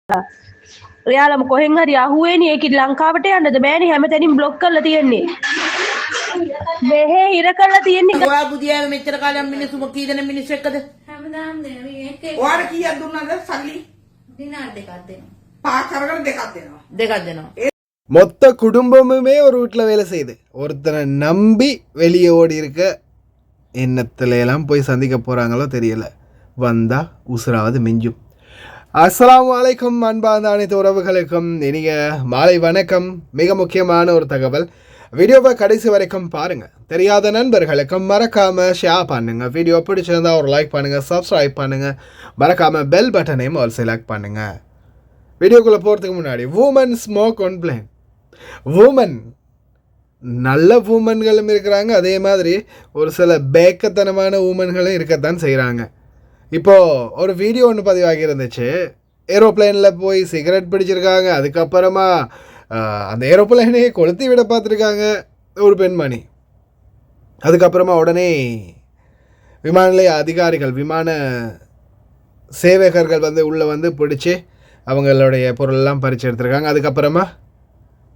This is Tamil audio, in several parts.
එයාලම කොහෙන් හරි අහුවෙන්නේ ඒකි ලංකාවට යන්නද බෑනේ හැමතැනින් බ්ලොක් කරලා තියෙන්නේ. මෙහෙ හිර කරලා තියෙන්නේ. ඔයා පුදියාව මෙච්චර කාලයක් මිනිස්සු කී දෙනෙක් මිනිස්සු එක්කද? හැමදාම දෙන මේ එක ඔයාට කීයක් දුන්නාද සල්ලි? දිනාර දෙකක් දෙනවා. පාස් කරගෙන දෙකක් දෙනවා. දෙකක් දෙනවා. மொத்த குடும்பமுமே ஒரு வீட்டில் வேலை செய்யுது. ஒருத்தனை நம்பி வெளியே ஓடி இருக்க எண்ணத்துல எல்லாம் போய் சந்திக்க போகிறாங்களோ தெரியல. வந்தால் உசுராவது மிஞ்சும். அஸ்ஸலாமு அலைக்கும் அன்பார்ந்த அனைத்து உறவுகளுக்கும் இனிய மாலை வணக்கம். மிக முக்கியமான ஒரு தகவல், வீடியோவை கடைசி வரைக்கும் பாருங்கள். தெரியாத நண்பர்களுக்கும் மறக்காமல் ஷேர் பண்ணுங்கள். வீடியோ பிடிச்சிருந்தா ஒரு லைக் பண்ணுங்கள், சப்ஸ்கிரைப் பண்ணுங்கள், மறக்காமல் பெல் பட்டனையும் ஒரு செலக்ட் பண்ணுங்கள். வீடியோக்குள்ளே போகிறதுக்கு முன்னாடி வூமன் ஸ்மோக் ஒன் பிளேன். வூமன் நல்ல வூமன்களும் இருக்கிறாங்க, அதே மாதிரி ஒரு சில பேக்கத்தனமான வூமன்களும் இருக்கத்தான் செய்கிறாங்க. இப்போது ஒரு வீடியோ ஒன்று பதிவாகி இருந்துச்சு. ஏரோப்ளைனில் போய் சிகரெட் பிடிச்சிருக்காங்க, அதுக்கப்புறமா அந்த ஏரோப்ளைனையே கொளுத்தி விட பார்த்துருக்காங்க ஒரு பெண்மணி. அதுக்கப்புறமா உடனே விமான நிலைய அதிகாரிகள், விமான சேவகர்கள் உள்ளே பிடிச்சி அவங்களுடைய பொருளெல்லாம் பறித்து எடுத்துருக்காங்க. அதுக்கப்புறமா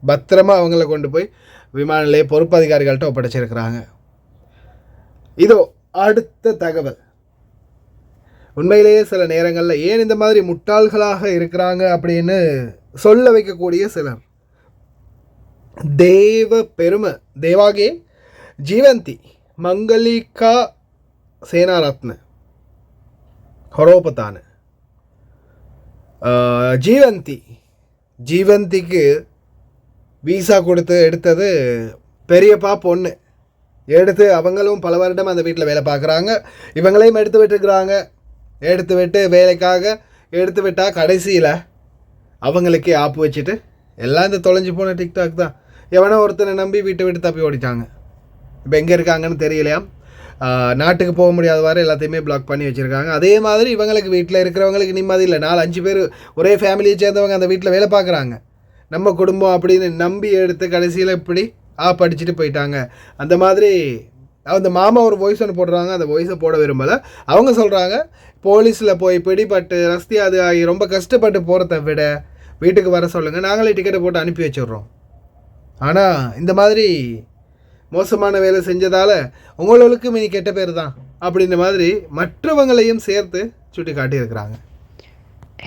பத்திரமா அவங்கள கொண்டு போய் விமான நிலைய பொறுப்பு அதிகாரிகள்கிட்ட ஒப்படைச்சிருக்கிறாங்க. இதோ அடுத்த தகவல். உண்மையிலேயே சில நேரங்களில் ஏன் இந்த மாதிரி முட்டாள்களாக இருக்கிறாங்க அப்படின்னு சொல்ல வைக்கக்கூடிய சிலர். தேவ பெருமை தேவாகே ஜீவந்தி மங்களிகா சேனாரத்ன ஹொரோபத்தான ஜீவந்திக்கு வீசா கொடுத்து எடுத்தது பெரியப்பா பொண்ணு. எடுத்து அவங்களும் பல வருடம் அந்த வீட்டில் வேலை பார்க்குறாங்க. இவங்களையும் எடுத்து விட்டுருக்குறாங்க. எடுத்து விட்டு வேலைக்காக எடுத்து விட்டால் கடைசியில் அவங்களுக்கே ஆப்பு வச்சுட்டு எல்லாம் இந்த தொலைஞ்சி போன டிக்டாக் தான். எவனோ ஒருத்தனை நம்பி வீட்டை விட்டு தப்பி ஓடிட்டாங்க. இப்போ எங்கே இருக்காங்கன்னு தெரியலையா. நாட்டுக்கு போக முடியாதவாறு எல்லாத்தையுமே பிளாக் பண்ணி வச்சுருக்காங்க. அதே மாதிரி இவங்களுக்கு வீட்டில் இருக்கிறவங்களுக்கு நிம்மதி இல்லை. 4-5 பேர் ஒரே ஃபேமிலியை சேர்ந்தவங்க அந்த வீட்டில் வேலை பார்க்குறாங்க. நம்ம குடும்பம் அப்படின்னு நம்பி எடுத்து கடைசியில் இப்படி படிச்சுட்டு போயிட்டாங்க. அந்த மாதிரி அந்த மாமா ஒரு வாய்ஸ் ஒன்று போடுறாங்க. அந்த வாய்ஸை போட விரும்பலை. அவங்க சொல்கிறாங்க, போலீஸில் போய் பிடிபட்டு ரஸ்தியாது ஆகி ரொம்ப கஷ்டப்பட்டு போகிறத விட வீட்டுக்கு வர சொல்லுங்கள், நாங்களே டிக்கெட்டை போட்டு அனுப்பி வச்சிடுறோம். ஆனால் இந்த மாதிரி மோசமான வேலை செஞ்சதால் உங்களுக்கும் இனி கெட்ட பேர் தான் அப்படின்ற மாதிரி மற்றவங்களையும் சேர்த்து சுட்டி காட்டியிருக்கிறாங்க.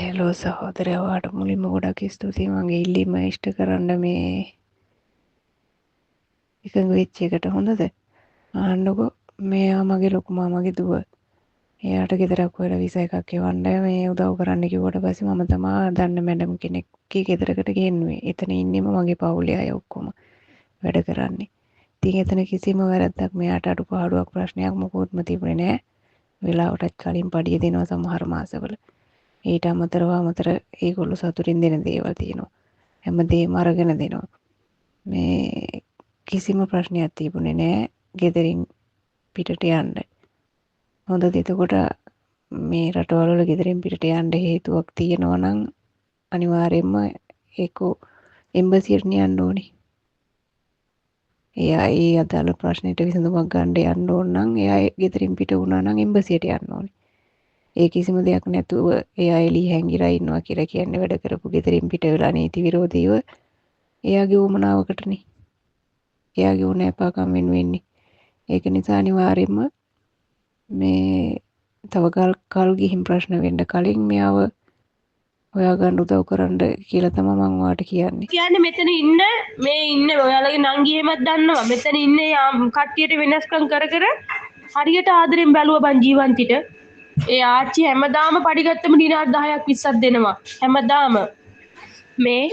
හලෝ සහෝදරයාට මුලින්ම ගොඩක් ස්තුතියි. මගේ ඉල්ලීම ඉෂ්ට කරන්න මේ එකඟ වෙච්ච එකට. හොඳද? අහන්නකෝ, මෙයා මගේ ලොකු මාමගේ දුව. එයාට ගෙදරක් හොයලා විසා එකක් එවන්න මේ උදව් කරන්න කිව්වට පස්සේ මම තමා දන්න මැඩම් කෙනෙක්ගේ ගෙදරකට ගෙන්නුවේ. එතන ඉන්නෙම මගේ පවුලේ අය ඔක්කොම වැඩ කරන්නේ. ඉතින් එතන කිසිම වැරද්දක් මෙයාට අඩුපාඩුවක් ප්‍රශ්නයක් මොකොත්ම තිබුණේ නැහැ. වෙලාවටත් කලින් පඩිය දෙනවා සමහර මාසවල. ඊට අමතරව ඒගොල්ලෝ සතුටින් දෙන දේවල් තියෙනවා. හැමදේම අරගෙන දෙනවා. මේ කිසිම ප්‍රශ්නයක් තිබුණේ නැහැ ගෙදරින් පිටට යන්න. හොඳද? එතකොට මේ රටවල් වල ගෙදරින් පිටට යන්න හේතුවක් තියෙනවා නම් අනිවාර්යයෙන්ම ඒක එම්බසියට යන්න ඕනේ. එයා ඒ අදාළ ප්‍රශ්නෙට විසඳුමක් ගන්න යන්න ඕන නම් එයා ගෙදරින් පිට වුණා නම් එම්බසියට යන්න ඕනේ. ඒ කිසිම දෙයක් නැතුව එයා එළිය හැංගිලා ඉන්නවා කියලා කියන්නේ වැඩ කරපු ගෙදරින් පිට වෙලා නීති විරෝධීව එයාගේ උමනාවකටනේ. එයාගේ උනෑපාකම් වෙනුවෙන්නේ. ඒක නිසා අනිවාර්යයෙන්ම මේ තව කල් ගිහින් ප්‍රශ්න වෙන්න කලින් මෙයාව හොයාගන්න උදව් කරන්න කියලා තමයි මම ඔයාලට කියන්නේ. කියන්නේ මෙතන ඉන්න ඔයාලගේ නංගියෙමත් දන්නවා. මෙතන ඉන්නේ කට්ටියට වෙනස්කම් කර හරියට ආදරෙන් බැලුවා බං ජීවන්තිට. ඒ ආච්චි හැමදාම පඩිගත්තම දිනාර 10ක් 20ක් දෙනවා. හැමදාම මේ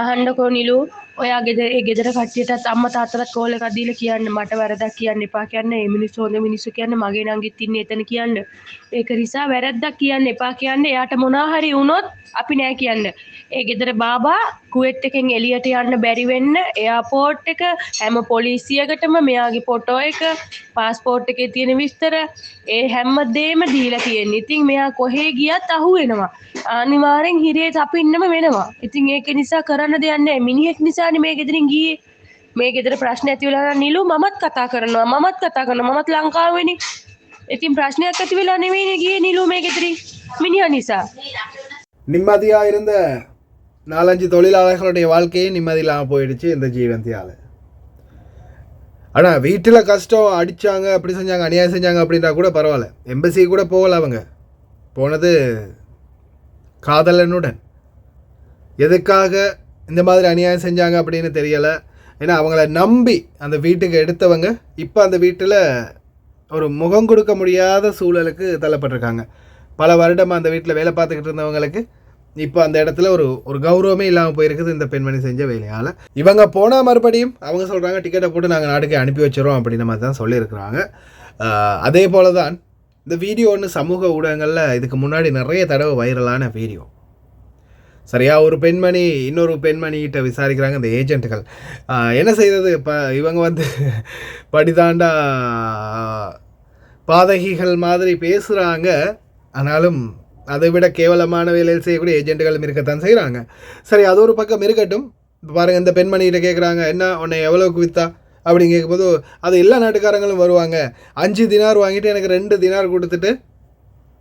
අහන්නකෝ නිලු, ඔයා ගෙදර කට්ටියටත් අම්මා තාත්තලාත් කෝල් එකක් දීලා කියන්න මට වැරද්දක් කියන්න එපා කියන්න. මේ මිනිස්සු හොඳ මිනිස්සු කියන්න. මගේ නංගිත් ඉන්නේ එතන කියන්න. ඒක නිසා වැරද්දක් කියන්න එපා කියන්න. එයාට මොනවා හරි වුණොත් අපි නෑ කියන්න. ඒ ගෙදර බාබා කුවෙට් එකෙන් එළියට යන්න බැරි වෙන්න එයාපෝට් එක හැම පොලිසියකටම මෙයාගේ ෆොටෝ එක, පාස්පෝර්ට් එකේ තියෙන විස්තර, ඒ හැමදේම දීලා තියෙන්නේ. ඉතින් මෙයා කොහේ ගියත් අහු වෙනවා. අනිවාර්යෙන් හිරේ තපින්නම වෙනවා. ඉතින් ඒක නිසා කරන්න දෙයක් නෑ. මිනිහෙක් නිසානේ මේ ගෙදරින් ගියේ. මේ ගෙදර ප්‍රශ්න ඇති වෙලා නිලු මමත් කතා කරනවා. මමත් ලංකාවේනේ. ඉතින් ප්‍රශ්නයක් ඇති වෙලා නෙවෙයිනේ ගියේ නිලු මේ ගෙදරින් මිනිහා නිසා. நிம்மதியாக இருந்த 4-5 தொழிலாளர்களுடைய வாழ்க்கையே நிம்மதி இல்லாமல் போயிடுச்சு இந்த ஜீவந்தியால். ஆனால் வீட்டில் கஷ்டம், அடித்தாங்க, அப்படி செஞ்சாங்க, அநியாயம் செஞ்சாங்க அப்படின்றா கூட பரவாயில்ல. எம்பசி கூட போகல, அவங்க போனது காதலனுடன். எதுக்காக இந்த மாதிரி அநியாயம் செஞ்சாங்க அப்படின்னு தெரியலை. ஏன்னா அவங்கள நம்பி அந்த வீட்டுக்கு எடுத்தவங்க இப்போ அந்த வீட்டில் ஒரு முகம் கொடுக்க முடியாத சூழலுக்கு தள்ளப்பட்டிருக்காங்க. பல வருடமாக அந்த வீட்டில் வேலை பார்த்துக்கிட்டு இருந்தவங்களுக்கு இப்போ அந்த இடத்துல ஒரு கௌரவமே இல்லாமல் போயிருக்குது இந்த பெண்மணி செஞ்ச வேலையால். இவங்க போனால் மறுபடியும் அவங்க சொல்கிறாங்க டிக்கெட்டை போட்டு நாங்கள் நாட்டுக்கு அனுப்பி வச்சிடறோம் அப்படின்ற மாதிரி தான் சொல்லியிருக்கிறாங்க. அதே போல தான் இந்த வீடியோ ஒன்று சமூக ஊடகங்களில் இதுக்கு முன்னாடி நிறைய தடவை வைரலான வீடியோ. சரியா, ஒரு பெண்மணி இன்னொரு பெண்மணிகிட்ட விசாரிக்கிறாங்க இந்த ஏஜென்ட்டுகள். என்ன செய்கிறது, இப்போ இவங்க வந்து படிதாண்டா பாதகிகள் மாதிரி பேசுகிறாங்க. ஆனாலும் அதை விட கேவலமான வேலையில் செய்யக்கூடிய ஏஜென்ட்டுகளும் இருக்கத்தான் செய்கிறாங்க. சரி, அது ஒரு பக்கம் இருக்கட்டும். இப்போ பாருங்கள், இந்த பெண்மணிகிட்ட கேட்குறாங்க, என்ன உன்னை எவ்வளோக்கு விற்றா அப்படின்னு கேட்கும்போது அது எல்லா நாட்டுக்காரங்களும் வருவாங்க. 5 தினார் வாங்கிட்டு எனக்கு 2 தினார் கொடுத்துட்டு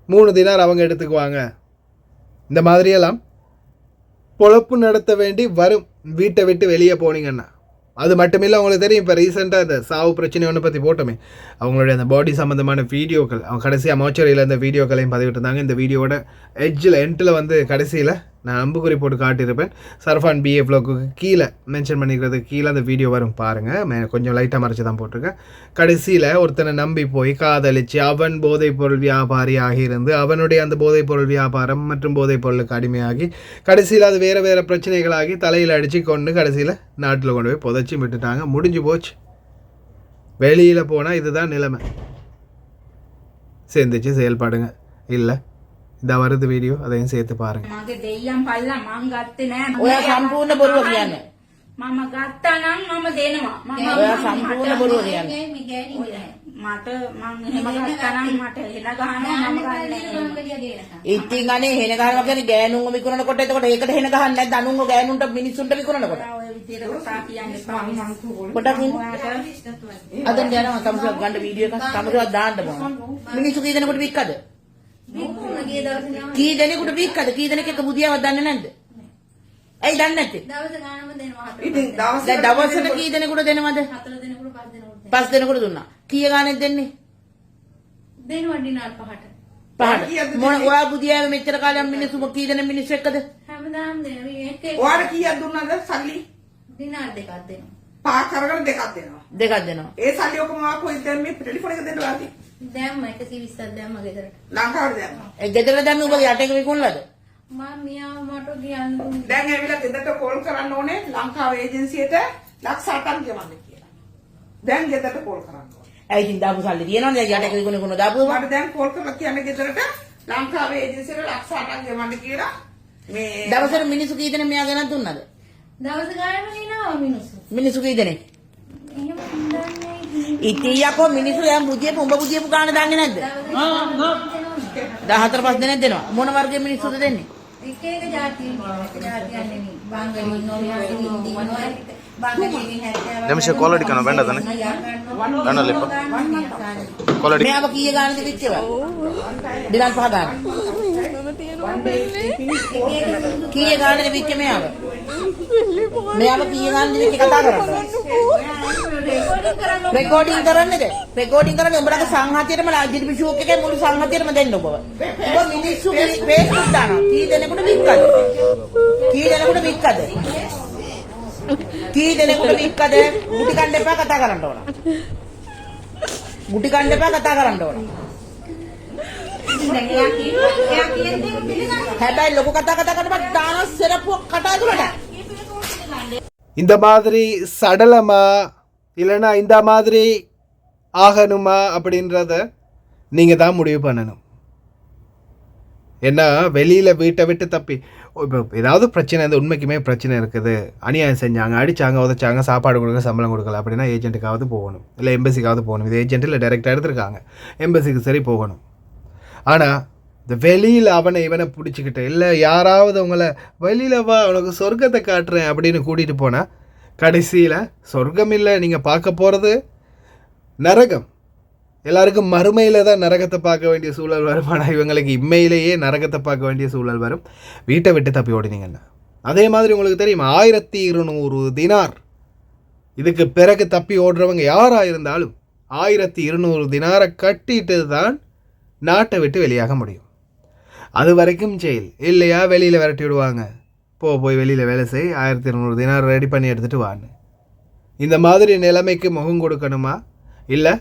3 தினார் அவங்க எடுத்துக்குவாங்க. இந்த மாதிரியெல்லாம் பொழப்பு நடத்த வேண்டி வரும் வீட்டை விட்டு வெளியே போனீங்கன்னா. அது மட்டுமில்லை, அவங்களுக்கு தெரியும் இப்போ ரீசெண்டாக இந்த சாவு பிரச்சனை ஒன்று பற்றி போட்டோமே, அவங்களுடைய அந்த பாடி சம்மந்தமான வீடியோக்கள், அவங்க கடைசியாக மோச்சரியில் இந்த வீடியோக்களையும் பதிவிட்டிருந்தாங்க. இந்த வீடியோட எண்டில் வந்து கடைசியில் நான் அம்புக்குறி போட்டு காட்டியிருப்பேன். சர்ஃபான் பிஎஃப்லோக்கு கீழே மென்ஷன் பண்ணிக்கிறதுக்கு கீழே அந்த வீடியோ வரும் பாருங்கள். கொஞ்சம் லைட்டாக மறைச்சி தான் போட்டிருக்கேன். கடைசியில் ஒருத்தனை நம்பி போய் காதலிச்சு அவன் போதைப்பொருள் வியாபாரி ஆகியிருந்து அவனுடைய அந்த போதைப்பொருள் வியாபாரம் மற்றும் போதைப்பொருளுக்கு அடிமையாகி கடைசியில் அது வேறு வேறு பிரச்சனைகளாகி தலையில் அடித்து கொண்டு கடைசியில் நாட்டில் கொண்டு போய் புதைச்சி விட்டுட்டாங்க. முடிஞ்சு போச்சு. வெளியில் போனால் இதுதான் நிலைமை. சேர்ந்துச்சு செயல்பாடுங்க. இல்லை இந்த வருது வீடியோ, அதையும் சேர்த்து பாருங்க. මගේ දෙයියන් පල්ලා මං ගත්තේ නෑ. ඔයා සම්පූර්ණ බොරුව කියන්නේ. මම ගත්තා නම් මම දෙනවා. ඔයා සම්පූර්ණ බොරුව කියන්නේ. මේ ගෑණි මට මං එහෙම ගත්තා නම් මට හෙන ගහනවා මම ගන්නෑ. ඉතින් අනේ හෙන ගහනවා කියන්නේ ගෑනුන්ව විකුණනකොට එතකොට ඒකට හෙන ගහන්නේ නැද්ද? අනුන්ව ගෑනුන්ට මිනිස්සුන්ට විකුණනකොට. ඔය විදියට කතා කියන්නේ මං පොඩක් ඉන්න. අදන් යනවා සම්සක් ගන්න වීඩියෝ එකක් සමගවත් දාන්න බෑ. මිනිස්සු කී දෙනෙකුට වික්කද? විකුණන ගිය දවසේ නම් කී දෙනෙකුට වික්කද? කී දෙනෙක් එක බුදියාවක් දන්නේ නැද්ද? ඇයි දන්නේ නැත්තේ? දවස ගානම දෙනවා. ඉතින් දවසට කී දෙනෙකුට දෙනවද? 4 දිනකට 5 දිනකට 5 දෙනෙකුට දුන්නා. කීය ගානෙත් දෙන්නේ? දෙනවා ඩිනාර් 5ට. 5ට. මොන ඔයා බුදියාවේ මෙච්චර කාලයක් මිනිස්සු කී දෙනෙක් මිනිස්සු එක්කද? හැමදාම දෙනවා. මේ එක ඔයාට කීයක් දුන්නද සල්ලි? ඩිනාර් දෙකක් දෙනවා. පහක් කරගෙන දෙකක් දෙනවා. දෙකක් දෙනවා. ඒ සල්ලි ඔක්කොම ආපුවා දැන් මේ ටෙලිෆෝන් එක දෙන්න වාදී. දැම්ම 120ක් දැම්ම ගෙදරට. ලංකාවට දැම්මා. ඒ ගෙදර දැම්ම ඔබ යට එක විකුණලාද? මම මියාව මට කියන්න දුන්නේ. දැන් ඇවිල්ලා ගෙදරට කෝල් කරන්න ඕනේ ලංකාවේ ඒජන්සියට ලක්ෂ 8ක් ගෙවන්න කියලා. දැන් ගෙදරට කෝල් කරන්න ඕනේ. ඇයි ඉතින් දාපු සල්ලි තියෙනවද? යට එක විකුණ දාපුවා. මට දැන් කෝල් කරලා කියන්න ගෙදරට ලංකාවේ ඒජන්සියට ලක්ෂ 8ක් ගෙවන්න කියලා. මේ දවසට මිනිස්සු කී දෙනෙක් මෙයා ගෙනත් දුන්නද? දවස ගානම දිනවා මිනිස්සු. මිනිස්සු කී දෙනෙක්? එහෙම දන්නේ ඉතින් යකෝ මිනිස්සු දැන් බුදියපු උඹ බුදියපු ගාන දන්නේ නැද්ද? 14 5 දෙනෙක් දෙනවා. මොන වර්ගයේ මිනිස්සුද දෙන්නේ? එක එක ජාතියින් ඉන්නවා. එක ජාතියක් නෙමෙයි. බංගලි ඉන්නවා, හින්දි ඉන්නවා. බංගලියෙන් 70ක්. ನಿಮಿಷ ಕ್ವಾಲಿಟಿ ಕಣ ಬೇಡ ತಾನೆ ಕಣ್ಣಲ್ಲಿಪ್ಪ ಕ್ವಾಲಿಟಿ මෙයාව කීය ගානද විච්චේවා? දිනක් 5 ගාන. කීය ගානද විච්ච මෙයාව? මෙයාව කීය ගානද විච්ච කතා කරන්නේ? රෙකෝඩින් කරන්නේද? රෙකෝඩින් කරන්නේ උඹලගේ සංහතියටම ජීඩීපී ෂෝක් එකේ මුළු සංහතියටම දෙන්න ඔබව. ඔබ මිනිස්සු Facebook දානවා. කී දෙනෙකුට වික්කද? කී දෙනෙකුට වික්කද? කී දෙනෙකුට වික්කද? ගුටි කන්න එපා කතා කරන්න ඕන. ගුටි කන්න එපා කතා කරන්න ඕන. හැබැයි ලොකු කතා කරපුවා දාන සරපුව කතා දුරට. இந்த மாதிரி சடலமா இல்லைன்னா இந்த மாதிரி ஆகணுமா அப்படின்றத நீங்கள் தான் முடிவு பண்ணணும். ஏன்னா வெளியில் வீட்டை விட்டு தப்பி இப்போ ஏதாவது பிரச்சனை, இந்த உண்மைக்குமே பிரச்சனை இருக்குது, அநியாயம் செஞ்சாங்க, அடித்தாங்க, உதச்சாங்க, சாப்பாடு கொடுக்க சம்பளம் கொடுக்கல அப்படின்னா ஏஜென்ட்டுக்காவது போகணும், இல்லை எம்பசிக்காவது போகணும். இது ஏஜென்ட்டில் டைரெக்டாக எடுத்துருக்காங்க, எம்பசிக்கு சரி போகணும். ஆனால் இந்த வெளியில் அவனை இவனை பிடிச்சிக்கிட்டு இல்லை யாராவது உங்களை வெளியில் வா உனக்கு சொர்க்கத்தை காட்டுறேன் அப்படின்னு கூட்டிகிட்டு போனால் கடைசியில் சொர்க்கம் இல்லை, நீங்கள் பார்க்க போகிறது நரகம். எல்லாருக்கும் மறுமையில் தான் நரகத்தை பார்க்க வேண்டிய சூழல் வரும். ஆனால் இவங்களுக்கு இம்மையிலேயே நரகத்தை பார்க்க வேண்டிய சூழல் வரும் வீட்டை விட்டு தப்பி ஓடினீங்கன்னா. அதே மாதிரி உங்களுக்கு தெரியும் 1200 தினார். இதுக்கு பிறகு தப்பி ஓடுறவங்க யாராக இருந்தாலும் 1200 தினாரை கட்டிட்டு தான் நாட்டை விட்டு வெளியாக முடியும். அது வரைக்கும் ஜெயில் இல்லையா வெளியில் விரட்டி விடுவாங்க. போய் வெளியில் வேலை செய், 1200 தினார் ரெடி பண்ணி எடுத்துகிட்டு வான்னு. இந்த மாதிரி நிலைமைக்கு முகம் கொடுக்கணுமா, இல்லை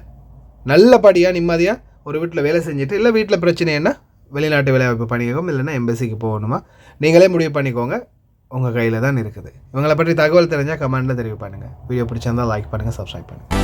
நல்லபடியாக நிம்மதியாக ஒரு வீட்டில் வேலை செஞ்சுட்டு, இல்லை வீட்டில் பிரச்சனைன்னா வெளிநாட்டு வேலைவாய்ப்பு பணியகம் இல்லைன்னா எம்பசிக்கு போகணுமா, நீங்களே முடிவு பண்ணிக்கோங்க. உங்கள் கையில் தான் இருக்குது. இவங்களை பற்றி தகவல் தெரிஞ்சால் கமெண்ட்டில் தெரிவு பண்ணுங்கள். வீடியோ பிடிச்சிருந்தால் லைக் பண்ணுங்கள், சப்ஸ்கிரைப் பண்ணுங்கள்.